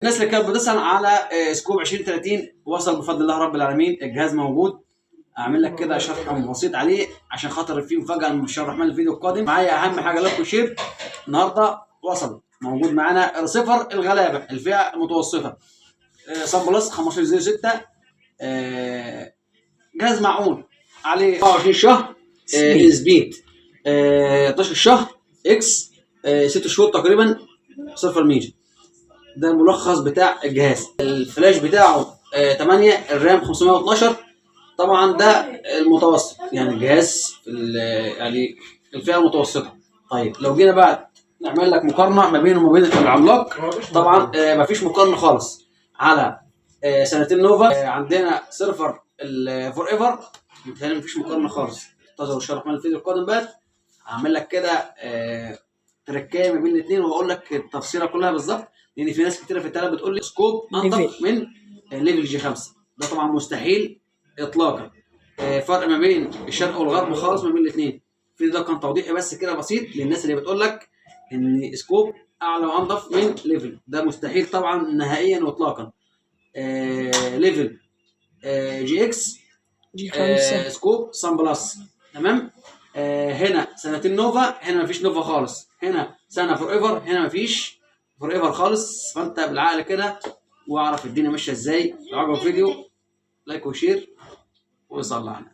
الناس اللي كانت بتسأل على سكوب 2030 وصل بفضل الله رب العالمين، الجهاز موجود. اعمل لك كده شرح بسيط عليه عشان خاطر في مفاجاه من الشهر الرحمن الفيديو القادم. معايا اهم حاجه لايك وشير. النهارده وصل موجود معانا ريسيفر الغلابه الفئه المتوسطه صن بلس 1506، جهاز معقول عليه 24 شهر سبيد، 12 شهر اكس، 6 شهور تقريبا صفر ميجا. ده الملخص بتاع الجهاز. الفلاش بتاعه 8، الرام 512. طبعا ده المتوسط، يعني الجهاز يعني الفئه المتوسطه. طيب لو جينا بقى نعمل لك مقارنه ما بينه وما بين العملاق، طبعا مفيش مقارنه خالص. على سنتين نوفا عندنا سيرفر الفور ايفر، بالتالي مفيش مقارنه خالص. انتظروا الشرح من الفيديو القادم بقى، هعمل لك كده تركايه ما بين الاثنين واقول لك التفصيله كلها بالظبط، لان في ناس كتيره في التلات بتقول لي سكوب انضف من ليفل جي 5. ده طبعا مستحيل اطلاقا. فرق ما بين الشرق والغرب خالص ما بين الاثنين. ده كان توضيحي بس كده بسيط للناس اللي بتقول لك ان سكوب اعلى وانضف من ليفل. ده مستحيل طبعا نهائيا واطلاقا. ليفل جي اكس، جي 5 سكوب صن بلس. تمام. هنا سنتين نوفا، هنا مفيش نوفا خالص. هنا سنه فور ايفر، هنا مفيش فور ايفر خالص. فانت بالعقل كده واعرف الدنيا ماشيه ازاي. لو عجبك الفيديو لايك وشير وصلى على